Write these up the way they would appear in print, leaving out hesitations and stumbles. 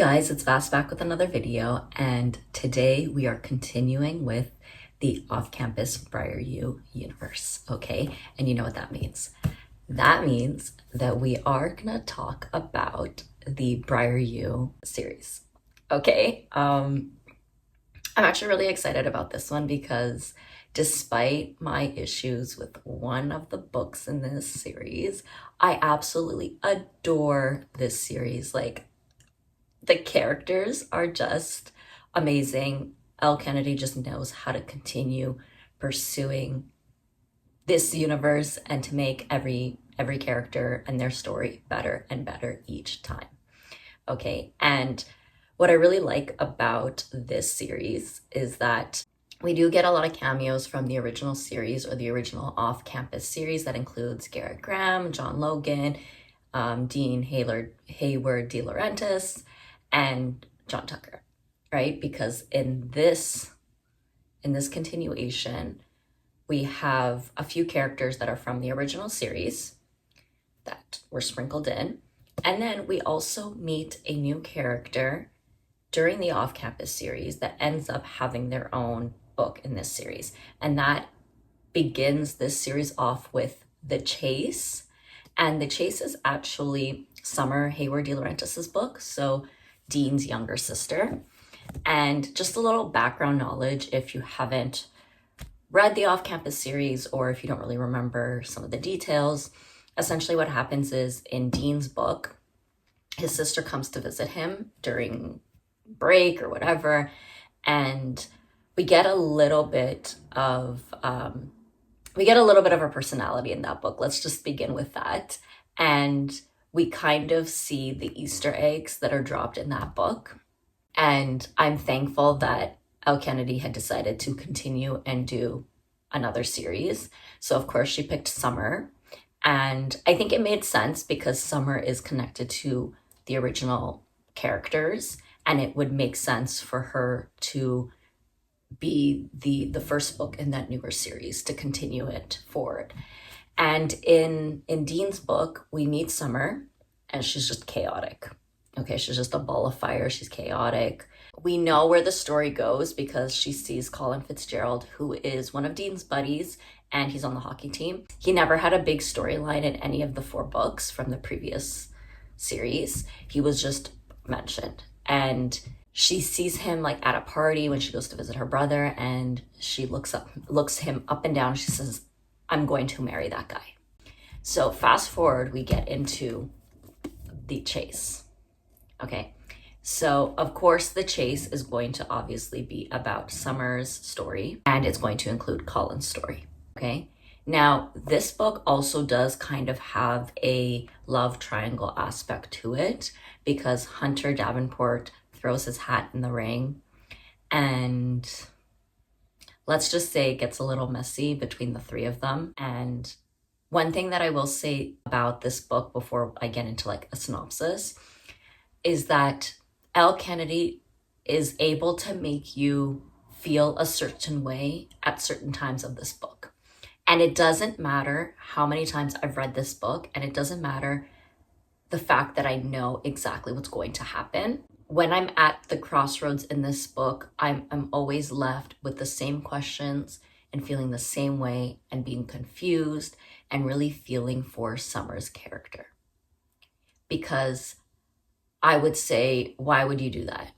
guys, it's Vas back with another video, and today we are continuing with the off-campus BRIAR U universe, okay? And you know what that means. That means that we are gonna talk about the BRIAR U series, okay? I'm actually really excited about this one because despite my issues with one of the books in this series, I absolutely adore this series. Like, the characters are just amazing. Elle Kennedy just knows how to continue pursuing this universe and to make every character and their story better and better each time. Okay, and what I really like about this series is that we do get a lot of cameos from the original series or the original off-campus series that includes Garrett Graham, John Logan, Dean Hayward De Laurentiis, and John Tucker, right? Because in this continuation, we have a few characters that are from the original series that were sprinkled in. And then we also meet a new character during the off-campus series that ends up having their own book in this series. And that begins this series off with The Chase. And The Chase is actually Summer Hayward De Laurentiis' book, so Dean's younger sister. And just a little background knowledge if you haven't read the off-campus series or if you don't really remember some of the details. Essentially what happens is in Dean's book, his sister comes to visit him during break or whatever, and we get a little bit of her personality in that book. Let's just begin with that. And we kind of see the Easter eggs that are dropped in that book. And I'm thankful that Elle Kennedy had decided to continue and do another series. So of course she picked Summer. And I think it made sense because Summer is connected to the original characters, and it would make sense for her to be the first book in that newer series to continue it forward. And in Dean's book, we meet Summer, and she's just chaotic. Okay, she's just a ball of fire. She's chaotic. We know where the story goes because she sees Colin Fitzgerald, who is one of Dean's buddies, and he's on the hockey team. He never had a big storyline in any of the 4 books from the previous series. He was just mentioned. And she sees him like at a party when she goes to visit her brother, and she looks him up and down. She says, "I'm going to marry that guy." So fast forward, we get into The Chase. Okay, so of course The Chase is going to obviously be about Summer's story, and it's going to include Colin's story. Okay, now this book also does kind of have a love triangle aspect to it because Hunter Davenport throws his hat in the ring, and let's just say it gets a little messy between the 3 of them. And one thing that I will say about this book before I get into like a synopsis is that Elle Kennedy is able to make you feel a certain way at certain times of this book. And it doesn't matter how many times I've read this book, and it doesn't matter the fact that I know exactly what's going to happen. When I'm at the crossroads in this book, I'm always left with the same questions and feeling the same way and being confused and really feeling for Summer's character. Because I would say, why would you do that?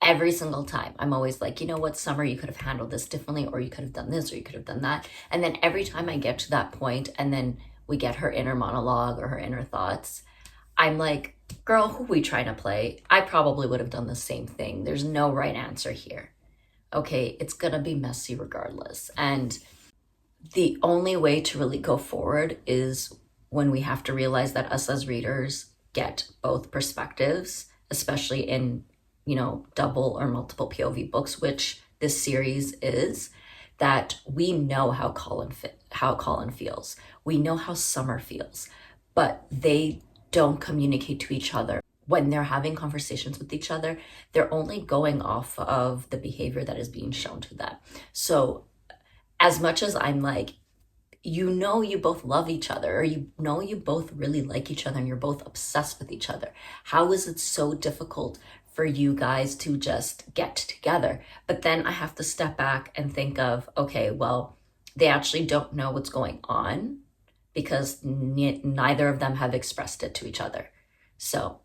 Every single time, I'm always like, you know what, Summer, you could have handled this differently, or you could have done this, or you could have done that. And then every time I get to that point, and then we get her inner monologue or her inner thoughts, I'm like, girl, who are we trying to play? I probably would have done the same thing. There's no right answer here. Okay, it's gonna be messy regardless. And the only way to really go forward is when we have to realize that us as readers get both perspectives, especially in, double or multiple POV books, which this series is, that we know how Colin feels. We know how Summer feels, but they don't communicate to each other. When they're having conversations with each other, they're only going off of the behavior that is being shown to them. So as much as I'm like, you both love each other, or you both really like each other, and you're both obsessed with each other, how is it so difficult for you guys to just get together. But then I have to step back and think of, okay, well, they actually don't know what's going on because neither of them have expressed it to each other. So,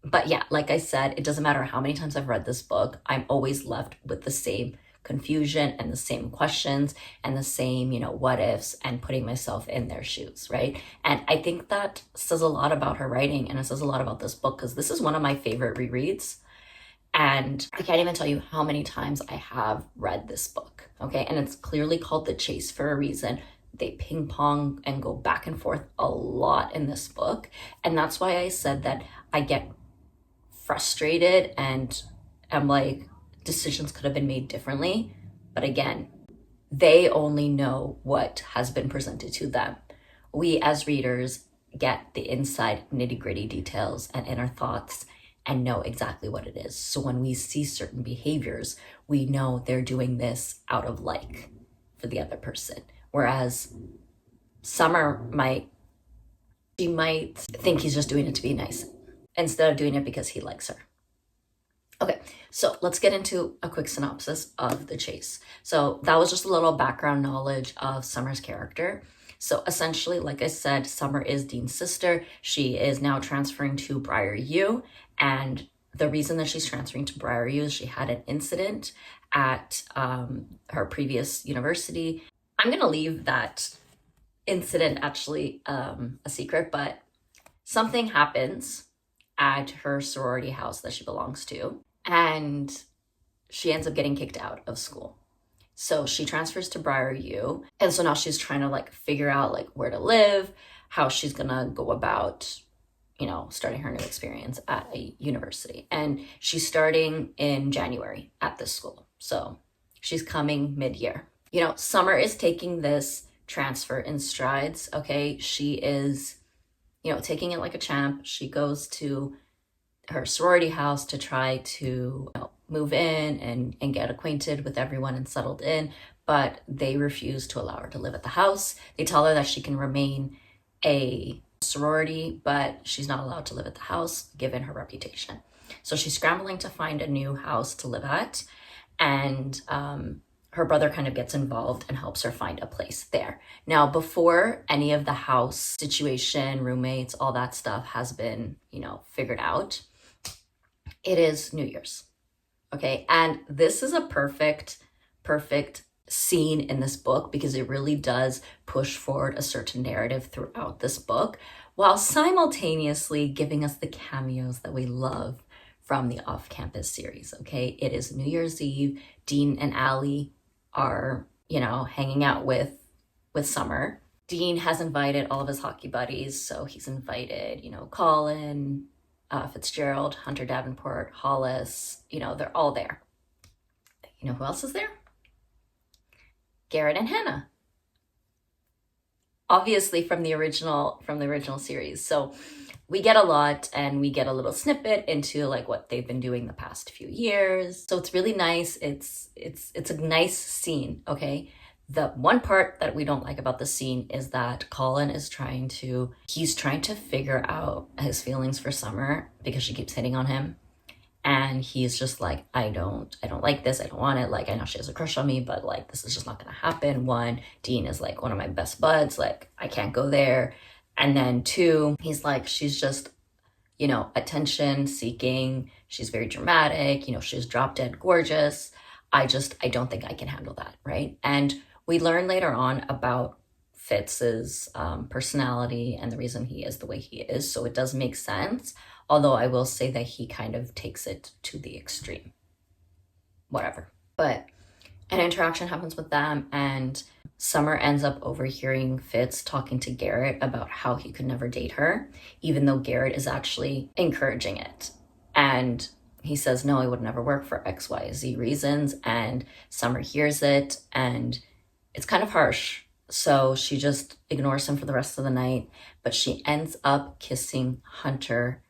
but yeah, like I said, it doesn't matter how many times I've read this book, I'm always left with the same confusion and the same questions and the same, what ifs and putting myself in their shoes, right? And I think that says a lot about her writing, and it says a lot about this book, because this is one of my favorite rereads. And I can't even tell you how many times I have read this book, okay? And it's clearly called The Chase for a reason. They ping pong and go back and forth a lot in this book. And that's why I said that I get frustrated and I'm like, decisions could have been made differently. But again, they only know what has been presented to them. We as readers get the inside nitty-gritty details and inner thoughts and know exactly what it is. So when we see certain behaviors, we know they're doing this out of like for the other person. Whereas Summer might think he's just doing it to be nice instead of doing it because he likes her. Okay, so let's get into a quick synopsis of The Chase. So that was just a little background knowledge of Summer's character. So essentially, like I said, Summer is Dean's sister. She is now transferring to BRIAR U. And the reason that she's transferring to BRIAR U is she had an incident at her previous university. I'm going to leave that incident actually a secret, but something happens at her sorority house that she belongs to, and she ends up getting kicked out of school. So she transfers to BRIAR U, and so now she's trying to figure out where to live, how she's gonna go about, starting her new experience at a university. And she's starting in January at this school. So she's coming mid-year. Summer is taking this transfer in strides, okay? She is, taking it like a champ. She goes to her sorority house to try to move in and get acquainted with everyone and settled in, but they refuse to allow her to live at the house. They tell her that she can remain a sorority, but she's not allowed to live at the house given her reputation. So she's scrambling to find a new house to live at, and her brother kind of gets involved and helps her find a place there. Now, before any of the house situation, roommates, all that stuff has been, figured out, it is New Year's, okay? And this is a perfect scene in this book because it really does push forward a certain narrative throughout this book while simultaneously giving us the cameos that we love from the off-campus series, okay? It is New Year's Eve. Dean and Allie are, hanging out with Summer. Dean has invited all of his hockey buddies. So he's invited, Colin, Fitzgerald, Hunter Davenport, Hollis, they're all there. You know who else is there? Garrett and Hannah. Obviously from the original series. So we get a lot, and we get a little snippet into what they've been doing the past few years. So it's really nice. It's a nice scene, okay? The one part that we don't like about the scene is that Colin is trying to figure out his feelings for Summer because she keeps hitting on him. And he's just like, I don't like this. I don't want it. I know she has a crush on me, but this is just not going to happen. One, Dean is one of my best buds. I can't go there. And then two, he's she's just, attention seeking. She's very dramatic. She's drop dead gorgeous. I don't think I can handle that. Right. And we learn later on about Fitz's personality and the reason he is the way he is. So it does make sense. Although I will say that he kind of takes it to the extreme. Whatever. But an interaction happens with them, and Summer ends up overhearing Fitz talking to Garrett about how he could never date her, even though Garrett is actually encouraging it. And he says, no, it would never work for X, Y, Z reasons. And Summer hears it, and it's kind of harsh. So she just ignores him for the rest of the night, but she ends up kissing Hunter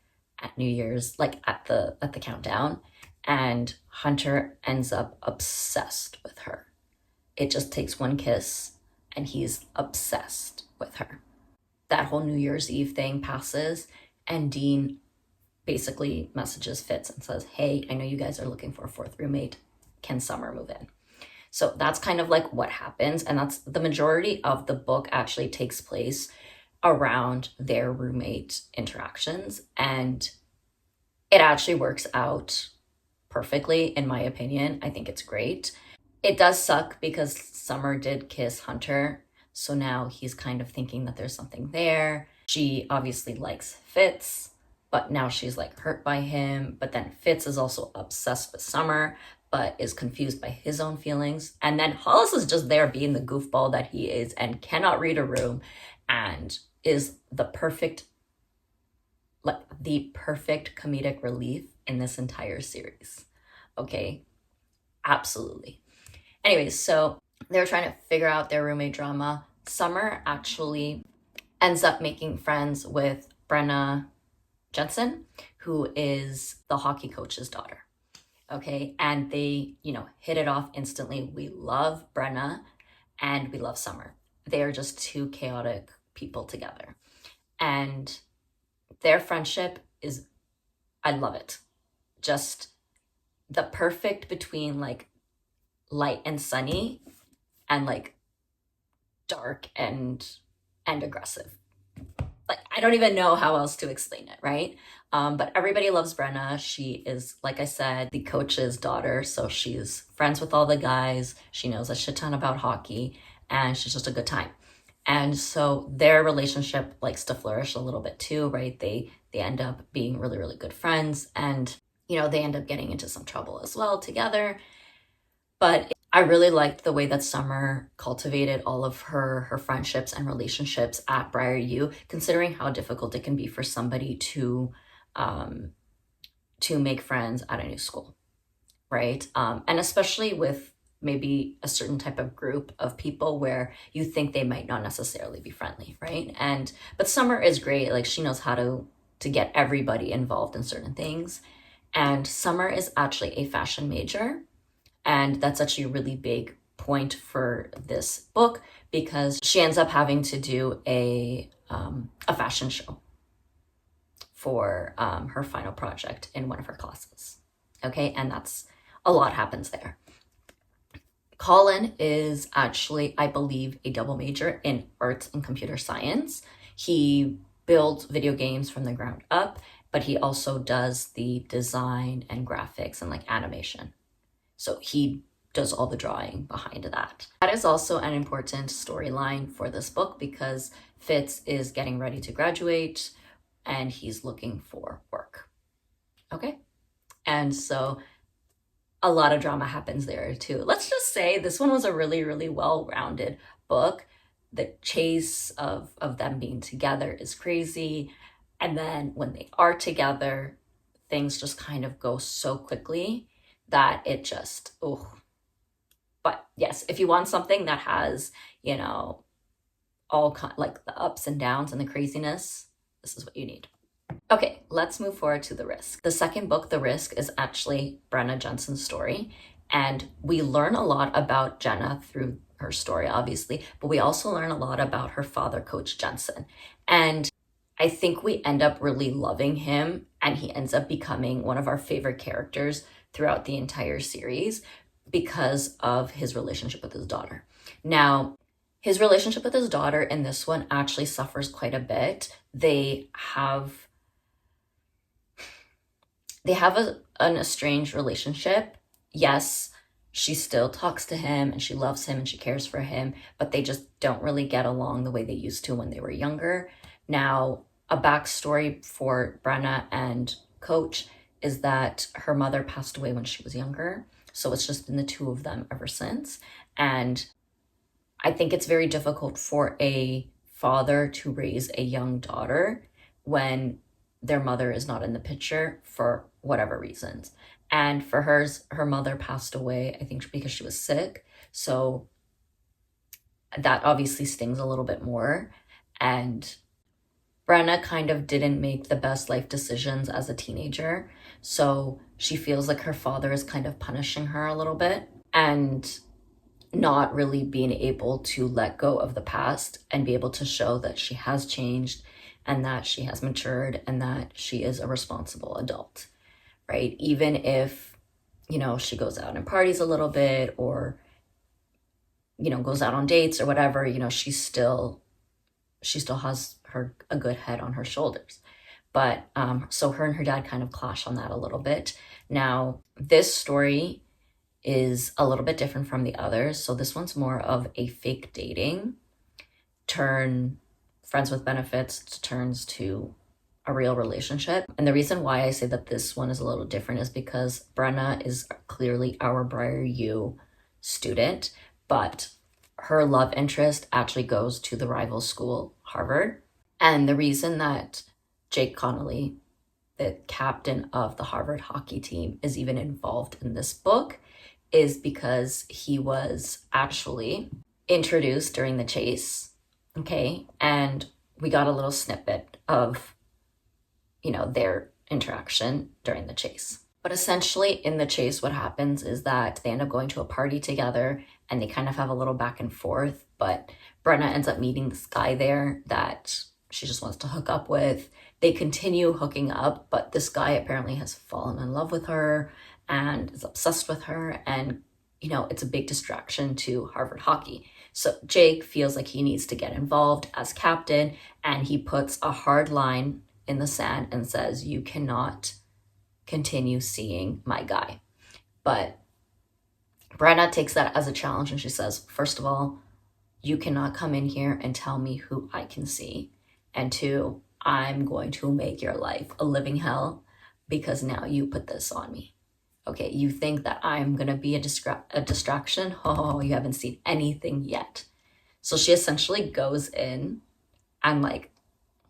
at New Year's, at the countdown, and Hunter ends up obsessed with her. It just takes one kiss and he's obsessed with her. That whole New Year's Eve thing passes, and Dean basically messages Fitz and says, hey, I know you guys are looking for a fourth roommate. Can Summer move in? So that's kind of like what happens. And that's the majority of the book actually takes place around their roommate interactions. And it actually works out perfectly, in my opinion. I think it's great. It does suck because Summer did kiss Hunter. So now he's kind of thinking that there's something there. She obviously likes Fitz, but now she's like hurt by him. But then Fitz is also obsessed with Summer, but is confused by his own feelings. And then Hollis is just there being the goofball that he is and cannot read a room and is the perfect comedic relief in this entire series. Okay, absolutely. Anyways, so they're trying to figure out their roommate drama. Summer actually ends up making friends with Brenna Jensen, who is the hockey coach's daughter. Okay, and they, hit it off instantly. We love Brenna and we love Summer. They are just two chaotic people together. And their friendship is, I love it. Just the perfect between like light and sunny and like dark and aggressive. Like, I don't even know how else to explain it, right? But everybody loves Brenna. She is, like I said, the coach's daughter. So she's friends with all the guys. She knows a shit ton about hockey and she's just a good time. And so their relationship likes to flourish a little bit too, right? They end up being really, really good friends. And, they end up getting into some trouble as well together. But I really liked the way that Summer cultivated all of her friendships and relationships at BRIAR U, considering how difficult it can be for somebody to make friends at a new school, right? And especially with maybe a certain type of group of people where you think they might not necessarily be friendly, right? But Summer is great. Like, she knows how to get everybody involved in certain things. And Summer is actually a fashion major. And that's actually a really big point for this book because she ends up having to do a fashion show for her final project in one of her classes. Okay, and that's a lot happens there. Colin is actually, I believe, a double major in arts and computer science. He builds video games from the ground up, but he also does the design and graphics and like animation. So he does all the drawing behind that. That is also an important storyline for this book because Fitz is getting ready to graduate and he's looking for work. Okay? And so a lot of drama happens there too. Let's just say this one was a really, really well-rounded book. The chase of them being together is crazy. And then when they are together, things just kind of go so quickly that it just, But yes, if you want something that has, like the ups and downs and the craziness, this is what you need. Okay, let's move forward to The Risk. The second book, The Risk, is actually Brenna Jensen's story. And we learn a lot about Jenna through her story, obviously, but we also learn a lot about her father, Coach Jensen. And I think we end up really loving him, and he ends up becoming one of our favorite characters throughout the entire series because of his relationship with his daughter. Now, his relationship with his daughter in this one actually suffers quite a bit. They have an estranged relationship. Yes, she still talks to him and she loves him and she cares for him, but they just don't really get along the way they used to when they were younger. Now, a backstory for Brenna and Coach is that her mother passed away when she was younger. So it's just been the two of them ever since. And I think it's very difficult for a father to raise a young daughter when their mother is not in the picture for whatever reasons. And for hers, her mother passed away, I think because she was sick. So that obviously stings a little bit more. And Brenna kind of didn't make the best life decisions as a teenager. So she feels like her father is kind of punishing her a little bit and not really being able to let go of the past and be able to show that she has changed and that she has matured and that she is a responsible adult, right? Even if, you know, she goes out and parties a little bit or, you know, goes out on dates or whatever, you know, she still has a good head on her shoulders. But so her and her dad kind of clash on that a little bit. Now, this story is a little bit different from the others. So this one's more of a fake dating turn friends with benefits turns to a real relationship. And the reason why I say that this one is a little different is because Brenna is clearly our BRIAR U student, but her love interest actually goes to the rival school, Harvard. And the reason that Jake Connolly, the captain of the Harvard hockey team, is even involved in this book is because he was actually introduced during the chase, okay? And we got a little snippet of, you know, their interaction during the chase. But essentially in the chase, what happens is that they end up going to a party together and they kind of have a little back and forth, but Brenna ends up meeting this guy there that she just wants to hook up with. They continue hooking up, but this guy apparently has fallen in love with her and is obsessed with her. And, you know, it's a big distraction to Harvard hockey. So Jake feels like he needs to get involved as captain, and he puts a hard line in the sand and says, you cannot continue seeing my guy. But Brenna takes that as a challenge and she says, first of all, you cannot come in here and tell me who I can see. And two, I'm going to make your life a living hell because now you put this on me. Okay, you think that I'm going to be a distraction? Oh, you haven't seen anything yet. So she essentially goes in and like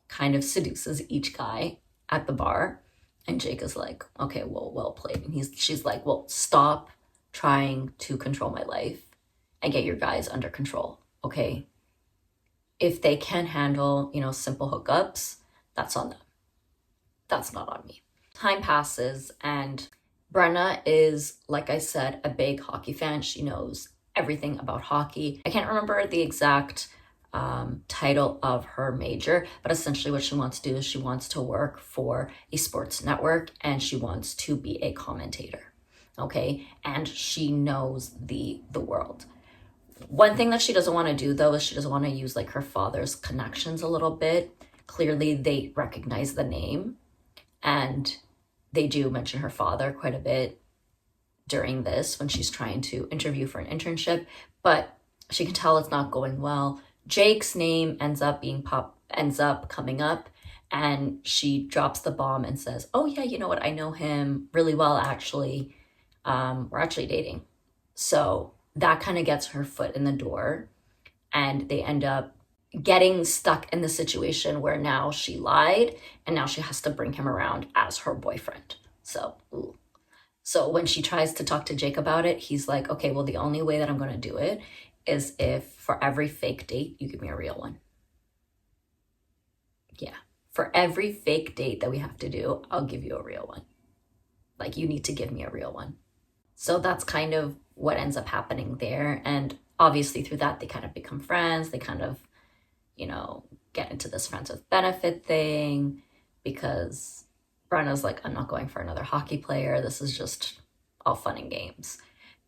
kind of seduces each guy at the bar. And Jake is like, okay, well played. And she's like, well, stop trying to control my life and get your guys under control, okay? If they can handle, you know, simple hookups, that's on them. That's not on me. Time passes and Brenna is, like I said, a big hockey fan. She knows everything about hockey. I can't remember the exact title of her major, but essentially what she wants to do is she wants to work for a sports network and she wants to be a commentator, okay? And she knows the world. One thing that she doesn't want to do though is she doesn't want to use like her father's connections a little bit. Clearly they recognize the name and they do mention her father quite a bit during this when she's trying to interview for an internship, but she can tell it's not going well. Jake's name ends up coming up and she drops the bomb and says, oh yeah, you know what? I know him really well, actually. We're actually dating. So that kind of gets her foot in the door and they end up getting stuck in the situation where now she lied and now she has to bring him around as her boyfriend. So when she tries to talk to Jake about it, he's like, okay, well, the only way that I'm going to do it is if for every fake date, you give me a real one. Yeah. For every fake date that we have to do, I'll give you a real one. Like, you need to give me a real one. So that's kind of what ends up happening there. And obviously through that, they kind of become friends. They kind of, you know, get into this friends with benefit thing because Brenna's like, I'm not going for another hockey player. This is just all fun and games.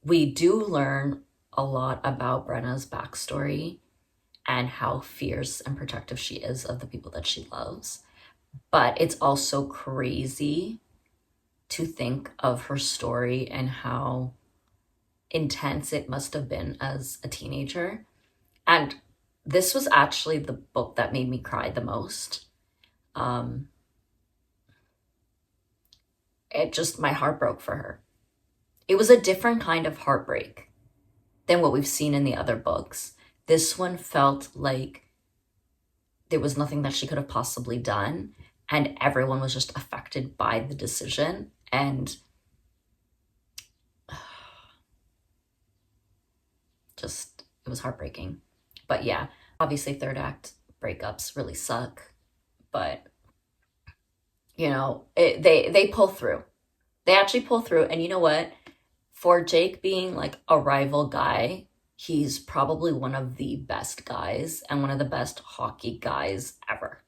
We do learn a lot about Brenna's backstory and how fierce and protective she is of the people that she loves. But it's also crazy to think of her story and how intense it must have been as a teenager. And this was actually the book that made me cry the most. My heart broke for her. It was a different kind of heartbreak than what we've seen in the other books. This one felt like there was nothing that she could have possibly done, and everyone was just affected by the decision. And just, it was heartbreaking. But yeah, obviously third act breakups really suck, but you know, they pull through. They actually pull through. And you know what? For Jake being like a rival guy, he's probably one of the best guys and one of the best hockey guys ever.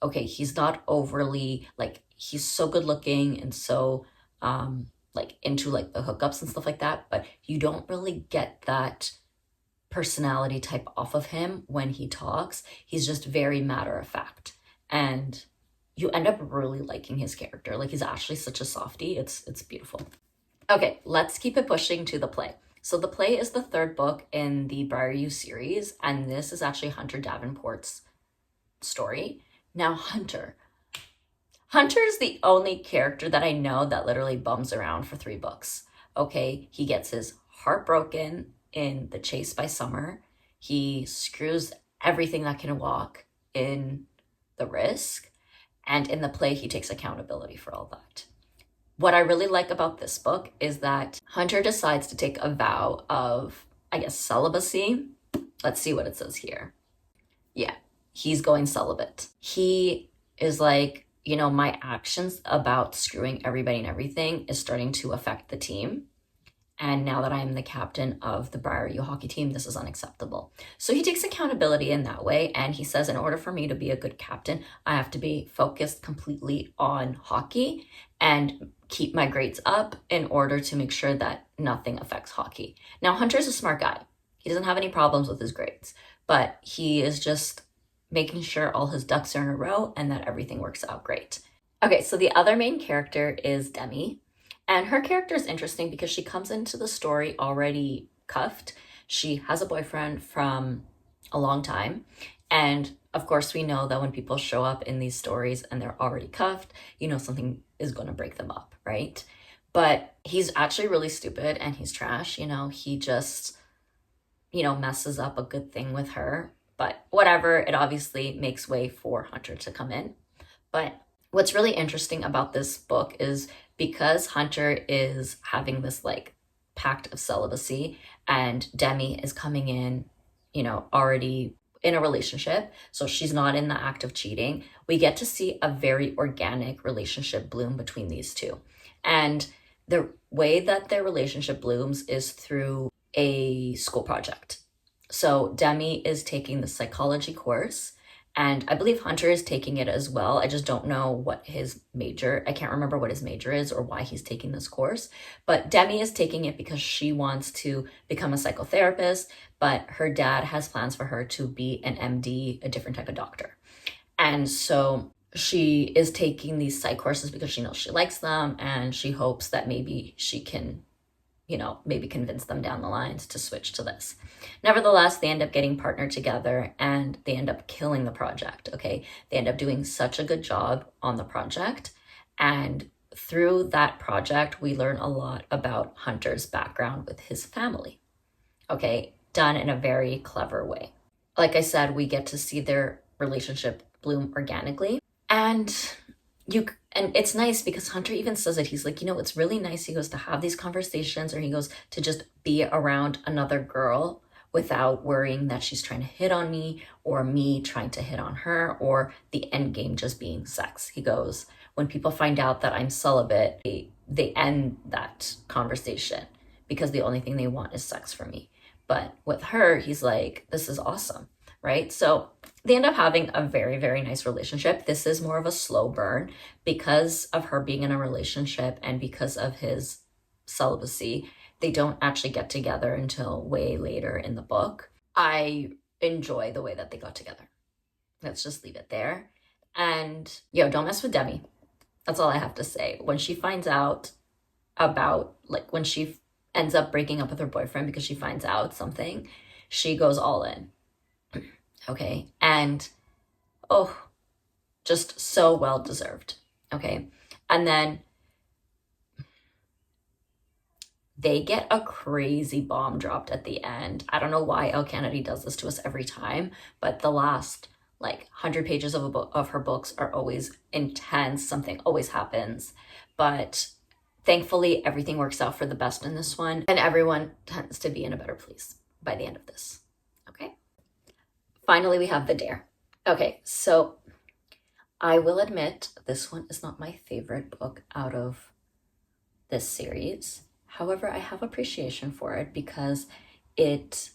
okay, he's not overly, like, he's so good looking and so, like, into, like, the hookups and stuff like that, but you don't really get that personality type off of him when he talks. He's just very matter of fact. And you end up really liking his character. Like, he's actually such a softie. It's beautiful. Okay, let's keep it pushing to the play. So the play is the third book in the BRIAR series, and this is actually Hunter Davenport's story. Now, Hunter is the only character that I know that literally bums around for 3 books. Okay, he gets his heart broken in The Chase by Summer. He screws everything that can walk in The Risk. And in the play, he takes accountability for all that. What I really like about this book is that Hunter decides to take a vow of, I guess, celibacy. Let's see what it says here. Yeah, he's going celibate. He is like, you know, my actions about screwing everybody and everything is starting to affect the team. And now that I'm the captain of the BRIAR U hockey team, this is unacceptable. So he takes accountability in that way. And he says, in order for me to be a good captain, I have to be focused completely on hockey and keep my grades up in order to make sure that nothing affects hockey. Now, Hunter's a smart guy. He doesn't have any problems with his grades, but he is just making sure all his ducks are in a row and that everything works out great. Okay, so the other main character is Demi. And her character is interesting because she comes into the story already cuffed. She has a boyfriend from a long time. And of course, we know that when people show up in these stories and they're already cuffed, you know, something is going to break them up, right? But he's actually really stupid and he's trash. You know, he just, you know, messes up a good thing with her. But whatever, it obviously makes way for Hunter to come in. But what's really interesting about this book is because Hunter is having this like pact of celibacy and Demi is coming in, you know, already in a relationship, so she's not in the act of cheating, we get to see a very organic relationship bloom between these two. And the way that their relationship blooms is through a school project. So Demi is taking the psychology course, and I believe Hunter is taking it as well. I just don't know what his major, I can't remember what his major is or why he's taking this course. But Demi is taking it because she wants to become a psychotherapist, but her dad has plans for her to be an MD, a different type of doctor. And so she is taking these psych courses because she knows she likes them and she hopes that maybe she can, you know, maybe convince them down the lines to switch to this. Nevertheless, they end up getting partnered together and they end up killing the project, okay? They end up doing such a good job on the project. And through that project, we learn a lot about Hunter's background with his family, okay? Done in a very clever way. Like I said, we get to see their relationship bloom organically. And it's nice because Hunter even says it. He's like, you know, it's really nice, he goes, to have these conversations, or he goes to just be around another girl without worrying that she's trying to hit on me or me trying to hit on her or the end game just being sex. He goes, when people find out that I'm celibate, they end that conversation because the only thing they want is sex from me. But with her, he's like, this is awesome, right? So they end up having a very, very nice relationship. This is more of a slow burn because of her being in a relationship and because of his celibacy. They don't actually get together until way later in the book. I enjoy the way that they got together. Let's just leave it there. And don't mess with Demi. That's all I have to say. When she finds out about, like, when she ends up breaking up with her boyfriend because she finds out something, she goes all in. Okay, and just so well deserved. Okay, and then they get a crazy bomb dropped at the end. I don't know why Elle Kennedy does this to us every time, but the last 100 pages of her books are always intense. Something always happens, but thankfully everything works out for the best in this one, and everyone tends to be in a better place by the end of this. Okay. Finally, we have The Dare. Okay, so I will admit this one is not my favorite book out of this series. However, I have appreciation for it because it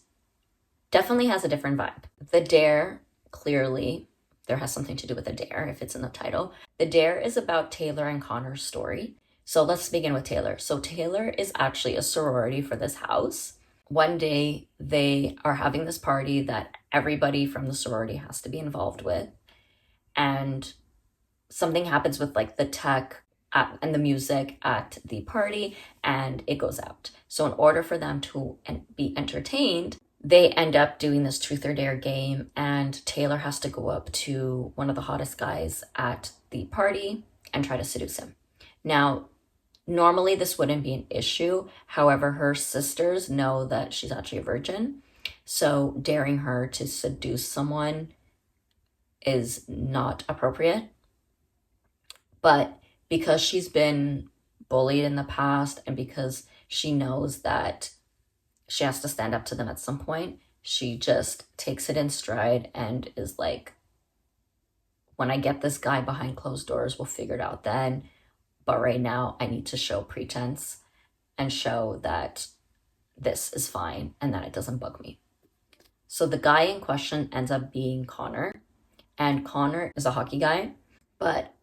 definitely has a different vibe. The Dare, clearly, there has something to do with a dare if it's in the title. The dare is about Taylor and Connor's story. So let's begin with Taylor. So Taylor is actually a sorority for this house. One day they are having this party that everybody from the sorority has to be involved with. And something happens with like the tech and the music at the party, and it goes out. So in order for them to be entertained, they end up doing this truth or dare game, and Taylor has to go up to one of the hottest guys at the party and try to seduce him. Now, normally this wouldn't be an issue. However, her sisters know that she's actually a virgin. So daring her to seduce someone is not appropriate. But because she's been bullied in the past, and because she knows that she has to stand up to them at some point, she just takes it in stride and is like, when I get this guy behind closed doors, we'll figure it out then. But right now I need to show pretense and show that this is fine and that it doesn't bug me. So the guy in question ends up being Connor, and Connor is a hockey guy, but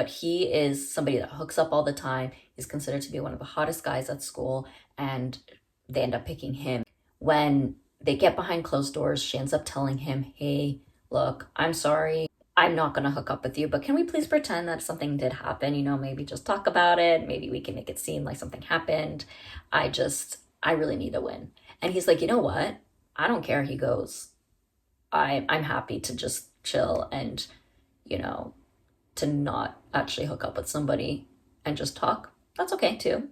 he is somebody that hooks up all the time. He's considered to be one of the hottest guys at school, and they end up picking him. When they get behind closed doors, she ends up telling him, hey, look, I'm sorry, I'm not going to hook up with you, but can we please pretend that something did happen? You know, maybe just talk about it. Maybe we can make it seem like something happened. I really need a win. And he's like, you know what? I don't care. He goes, I'm happy to just chill and, you know, to not actually hook up with somebody and just talk. That's okay too.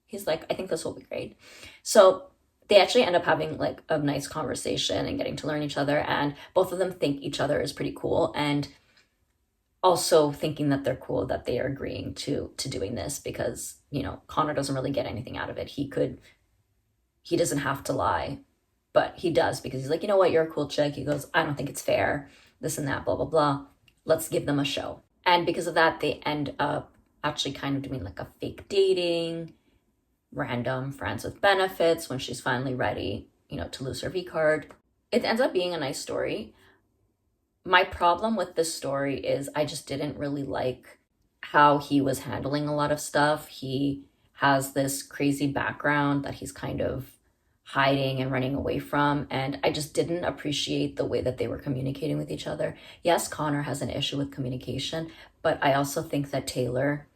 He's like, I think this will be great. So they actually end up having like a nice conversation and getting to learn each other. And both of them think each other is pretty cool, and also thinking that they're cool that they are agreeing to doing this, because, you know, Connor doesn't really get anything out of it. He doesn't have to lie, but he does, because he's like, you know what, you're a cool chick. He goes, I don't think it's fair, this and that, blah, blah, blah. Let's give them a show. And because of that, they end up actually kind of doing like a fake dating, random friends with benefits when she's finally ready, you know, to lose her V card. It ends up being a nice story. My problem with this story is I just didn't really like how he was handling a lot of stuff. He has this crazy background that he's kind of hiding and running away from, and I just didn't appreciate the way that they were communicating with each other. Yes, Connor has an issue with communication, but I also think that Taylor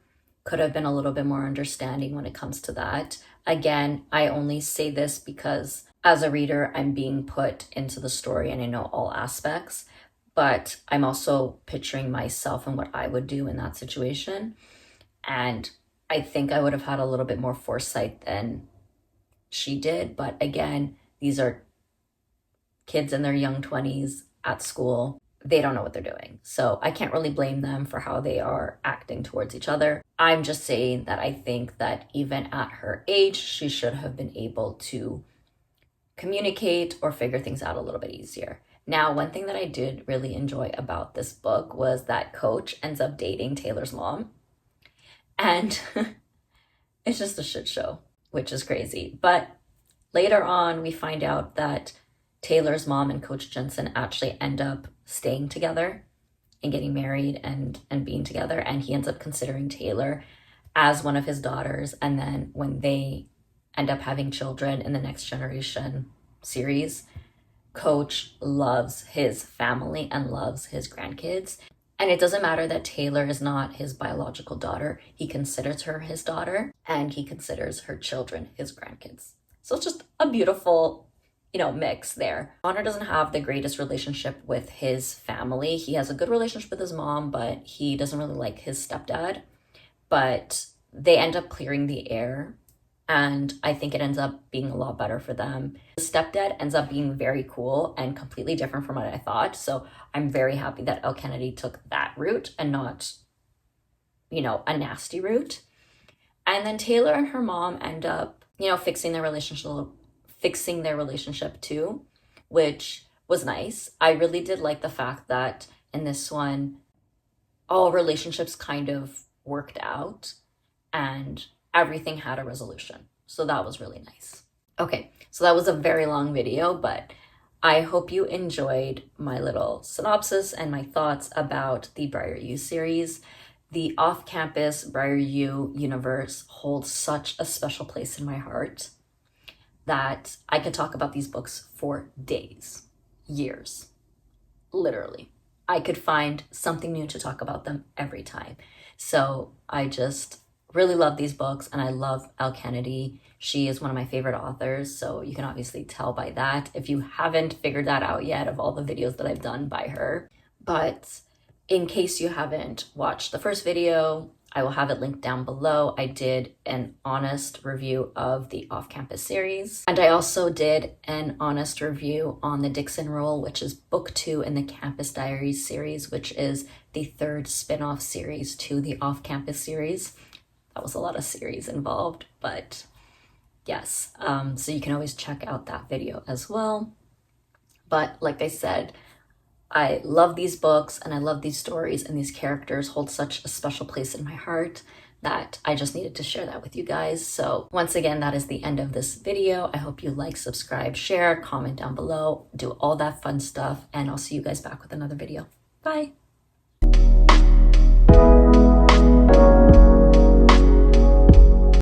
could have been a little bit more understanding when it comes to that. Again, I only say this because as a reader, I'm being put into the story and I know all aspects, but I'm also picturing myself and what I would do in that situation. And I think I would have had a little bit more foresight than she did. But again, these are kids in their young 20s at school. They don't know what they're doing. So I can't really blame them for how they are acting towards each other. I'm just saying that I think that even at her age, she should have been able to communicate or figure things out a little bit easier. Now, one thing that I did really enjoy about this book was that Coach ends up dating Taylor's mom. And it's just a shit show, which is crazy. But later on, we find out that Taylor's mom and Coach Jensen actually end up staying together and getting married and being together. And he ends up considering Taylor as one of his daughters. And then when they end up having children in the Next Generation series, Coach loves his family and loves his grandkids. And it doesn't matter that Taylor is not his biological daughter. He considers her his daughter, and he considers her children his grandkids. So it's just a beautiful, mix there. Connor doesn't have the greatest relationship with his family. He has a good relationship with his mom, but he doesn't really like his stepdad. But they end up clearing the air, and I think it ends up being a lot better for them. The stepdad ends up being very cool and completely different from what I thought. So I'm very happy that Elle Kennedy took that route and not, a nasty route. And then Taylor and her mom end up, fixing their relationship too, which was nice. I really did like the fact that in this one, all relationships kind of worked out and everything had a resolution. So that was really nice. Okay, so that was a very long video, but I hope you enjoyed my little synopsis and my thoughts about the BRIAR U series. The off-campus BRIAR U universe holds such a special place in my heart that I could talk about these books for days, years, literally. I could find something new to talk about them every time. So I just really love these books, and I love Elle Kennedy. She is one of my favorite authors, so you can obviously tell by that if you haven't figured that out yet of all the videos that I've done by her. But in case you haven't watched the first video, I will have it linked down below. I did an honest review of the off-campus series. And I also did an honest review on the Dixon Rule, which is book 2 in the Campus Diaries series, which is the third spin-off series to the off-campus series. That was a lot of series involved, but yes. So you can always check out that video as well. But like I said, I love these books and I love these stories, and these characters hold such a special place in my heart that I just needed to share that with you guys. So once again, that is the end of this video. I hope you like, subscribe, share, comment down below, do all that fun stuff, and I'll see you guys back with another video. Bye.